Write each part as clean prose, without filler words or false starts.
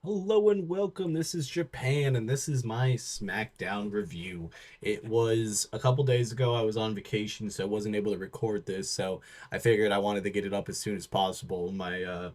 Hello and welcome. This is Japan, and this is my SmackDown review. It was a couple days ago. I was on vacation, so I wasn't able to record this. So I figured I wanted to get it up as soon as possible. My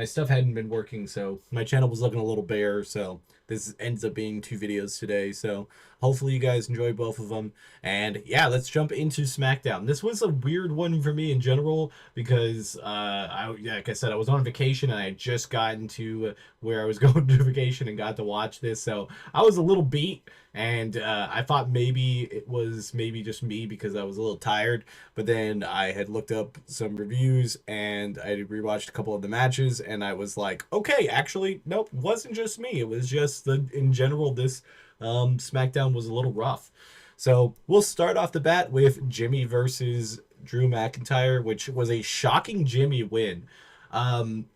stuff hadn't been working, so my channel was looking a little bare. So this ends up being two videos today. So hopefully you guys enjoy both of them. And yeah, let's jump into SmackDown. This was a weird one for me in general because like I said, I was on vacation and I had just gotten to where I was going to vacation and got to watch this. So I was a little beat, and I thought maybe it was maybe just me because I was a little tired. But then I had looked up some reviews and I rewatched a couple of the matches, and I was like, okay, actually, nope, it wasn't just me. It was just in general, this SmackDown was a little rough. So we'll start off the bat with Jimmy versus Drew McIntyre, which was a shocking Jimmy win. Um,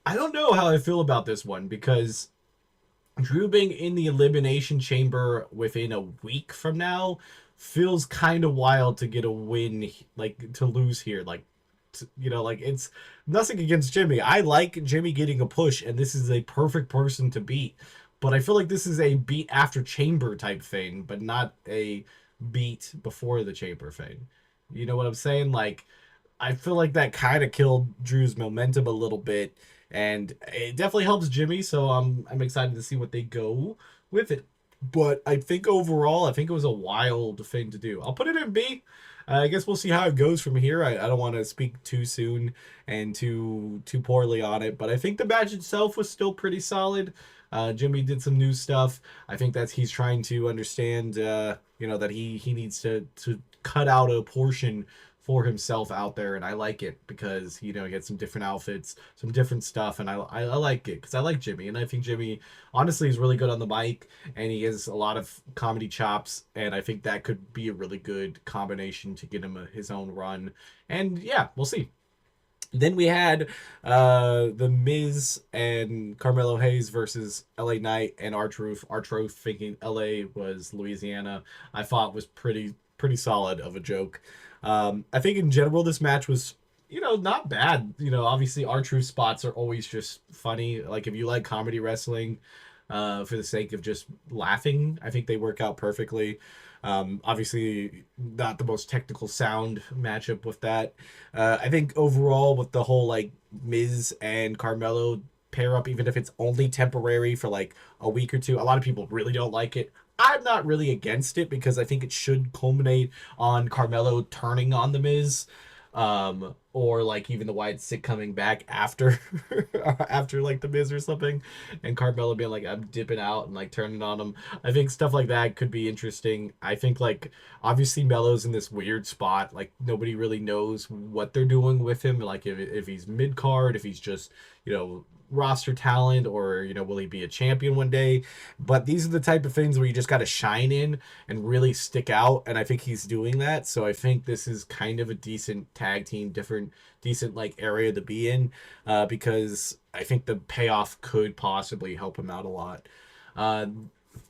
I don't know how I feel about this one because Drew being in the Elimination Chamber within a week from now feels kind of wild to get a win, like to lose here. Like it's nothing against Jimmy. I like Jimmy getting a push, and this is a perfect person to beat. But I feel like this is a beat after Chamber type thing, but not a beat before the Chamber thing. You know what I'm saying? Like, I feel like that kind of killed Drew's momentum a little bit, and it definitely helps Jimmy. So I'm excited to see what they go with it. But I think overall, I think it was a wild thing to do. I'll put it in B. I guess we'll see how it goes from here. I don't want to speak too soon and too poorly on it, but I think the match itself was still pretty solid. Jimmy did some new stuff. I think that's he's trying to understand, that he needs to cut out a portion for himself out there, and I like it because he had some different outfits, some different stuff, and I like it because I like Jimmy, and I think Jimmy honestly is really good on the mic, and he has a lot of comedy chops, and I think that could be a really good combination to get him his own run, and yeah, we'll see. Then we had the Miz and Carmelo Hayes versus LA Knight and R-Truth. R-Truth thinking LA was Louisiana. I thought was pretty solid of a joke. I think in general this match was not bad. Obviously R-Truth spots are always just funny. Like if you like comedy wrestling, for the sake of just laughing, I think they work out perfectly. Obviously, not the most technical sound matchup with that. I think overall, with the whole like Miz and Carmelo pair up, even if it's only temporary for like a week or two, a lot of people really don't like it. I'm not really against it because I think it should culminate on Carmelo turning on the Miz, or like even the Wyatt Sick coming back after after like the Miz or something, and Carmelo being like, I'm dipping out and like turning on him. I think stuff like that could be interesting. I think like obviously Melo's in this weird spot, like nobody really knows what they're doing with him, like if he's mid card, if he's just roster talent, or will he be a champion one day. But these are the type of things where you just got to shine in and really stick out, and I think he's doing that. So I think this is kind of a decent tag team, decent like area to be in, because I think the payoff could possibly help him out a lot.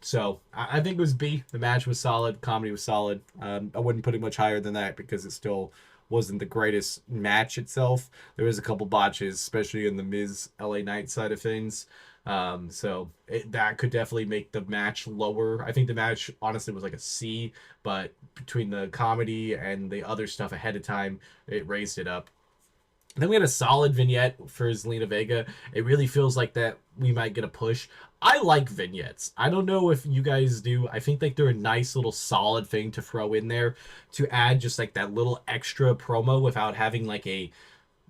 So I think it was B. The match was solid, comedy was solid. I wouldn't put it much higher than that because it still wasn't the greatest match itself. There was a couple botches, especially in the Miz LA Knight side of things. That could definitely make the match lower. I think the match honestly was like a C, but between the comedy and the other stuff ahead of time, it raised it up. Then we had a solid vignette for Zelina Vega. It really feels like that we might get a push. I like vignettes. I don't know if you guys do. I think like they're a nice little solid thing to throw in there to add just like that little extra promo without having like a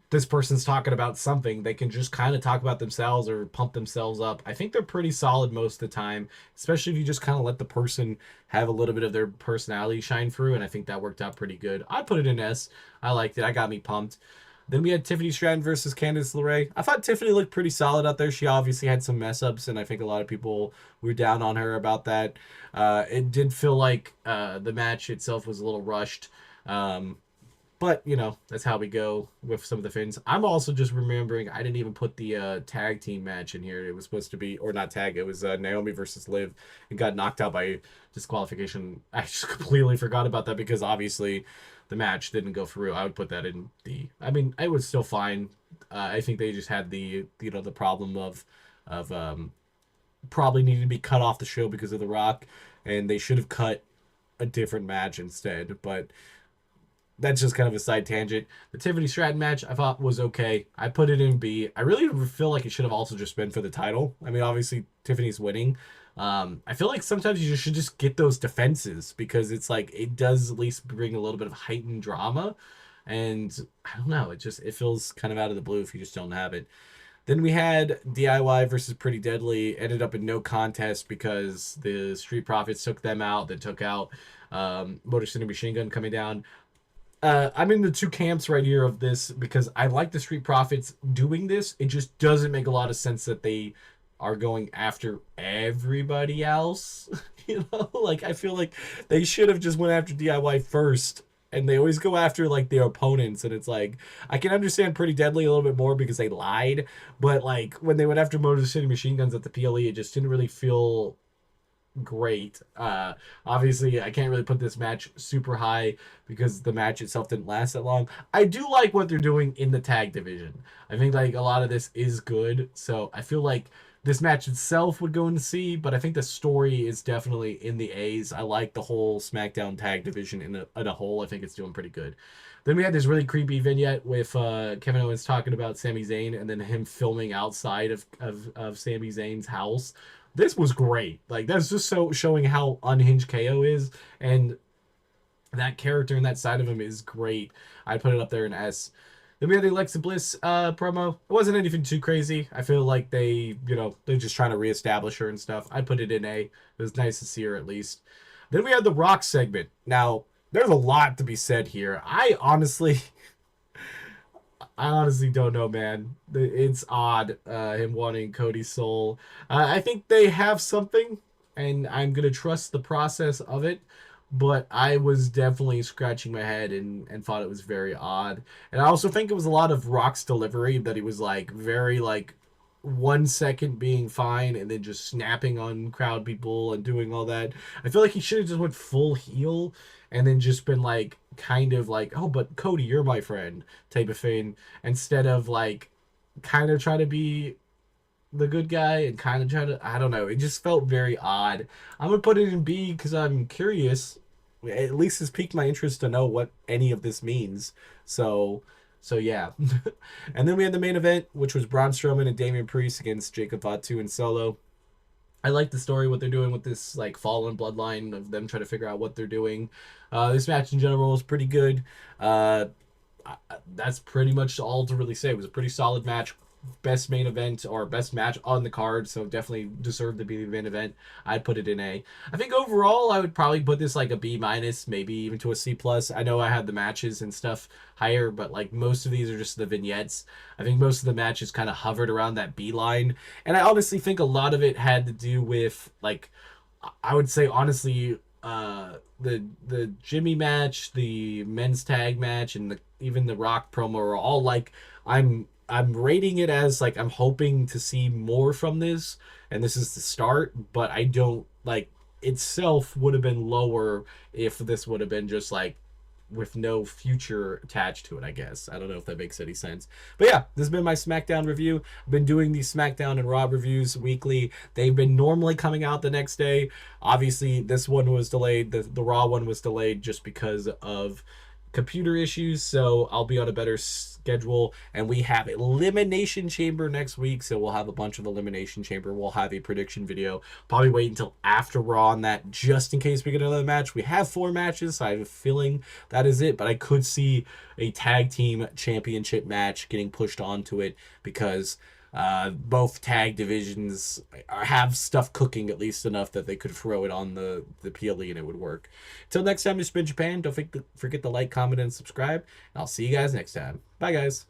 this person's talking about something. They can just kind of talk about themselves or pump themselves up. I think they're pretty solid most of the time, especially if you just kind of let the person have a little bit of their personality shine through. And I think that worked out pretty good. I put it in S. I liked it. I got me pumped. Then we had Tiffany Stratton versus Candice LeRae. I thought Tiffany looked pretty solid out there. She obviously had some mess ups, and I think a lot of people were down on her about that. It did feel like the match itself was a little rushed. But, that's how we go with some of the things. I'm also just remembering I didn't even put the tag team match in here. It was supposed to be, or not tag, it was Naomi versus Liv. And got knocked out by disqualification. I just completely forgot about that because obviously the match didn't go through. I would put that in D. I mean, it was still fine. I think they just had the problem of probably needed to be cut off the show because of The Rock, and they should have cut a different match instead. But that's just kind of a side tangent. The Tiffany Stratton match I thought was okay. I put it in B. I really feel like it should have also just been for the title. I mean, obviously Tiffany's winning. I feel like sometimes you should just get those defenses because it's like it does at least bring a little bit of heightened drama. And I don't know, it feels kind of out of the blue if you just don't have it. Then we had DIY versus Pretty Deadly. Ended up in no contest because the Street Profits took them out. They took out Motor City Machine Gun coming down. I'm in the two camps right here of this because I like the Street Profits doing this. It just doesn't make a lot of sense that they are going after everybody else. Like I feel like they should have just went after DIY first. And they always go after like their opponents, and it's like I can understand Pretty Deadly a little bit more because they lied, but like when they went after Motor City Machine Guns at the PLE, it just didn't really feel great. Obviously, I can't really put this match super high because the match itself didn't last that long. I do like what they're doing in the tag division. I think like a lot of this is good, so I feel like this match itself would go into C, but I think the story is definitely in the A's. I like the whole SmackDown tag division in a whole. I think it's doing pretty good. Then we had this really creepy vignette with Kevin Owens talking about Sami Zayn and then him filming outside of Sami Zayn's house. This was great. Like that's just so showing how unhinged KO is, and that character and that side of him is great. I put it up there in S. Then we had the Alexa Bliss promo. It wasn't anything too crazy. I feel like they're just trying to reestablish her and stuff. I put it in A. It was nice to see her at least. Then we had the Rock segment. Now, there's a lot to be said here. I honestly don't know, man. It's odd, him wanting Cody's soul. I think they have something, and I'm gonna trust the process of it. But I was definitely scratching my head and thought it was very odd. And I also think it was a lot of Rock's delivery that he was like very like 1 second being fine and then just snapping on crowd people and doing all that. I feel like he should have just went full heel and then just been like kind of like, oh, but Cody, you're my friend type of thing, instead of like kind of try to be the good guy and kind of try to, I don't know, it just felt very odd. I'm gonna put it in B because I'm curious. At least it's piqued my interest to know what any of this means. So yeah. And then we had the main event, which was Braun Strowman and Damian Priest against Jacob Fatu and Solo. I like the story, what they're doing with this like fallen bloodline of them trying to figure out what they're doing. This match in general was pretty good. That's pretty much all to really say. It was a pretty solid match. Best main event or best match on the card, so definitely deserved to be the main event. I'd put it in A. I think overall I would probably put this like a B minus, maybe even to a C plus. I know I had the matches and stuff higher, but like most of these are just the vignettes. I think most of the matches kind of hovered around that B line, and I honestly think a lot of it had to do with like I would say honestly the Jimmy match, the men's tag match, and even the Rock promo are all like I'm rating it as like I'm hoping to see more from this, and this is the start, but I don't like itself would have been lower if this would have been just like with no future attached to it, I guess. I don't know if that makes any sense. But yeah, this has been my SmackDown review. I've been doing these SmackDown and Raw reviews weekly. They've been normally coming out the next day. Obviously, this one was delayed. The Raw one was delayed just because of computer issues, so I'll be on a better schedule. And we have Elimination Chamber next week, so we'll have a bunch of Elimination Chamber. We'll have a prediction video. Probably wait until after Raw on that, just in case we get another match. We have 4 matches, so I have a feeling that is it, but I could see a tag team championship match getting pushed onto it because both tag divisions have stuff cooking at least enough that they could throw it on the PLE and it would work. Till next time, this has been Japan. Don't forget to like, comment, and subscribe. And I'll see you guys next time. Bye, guys.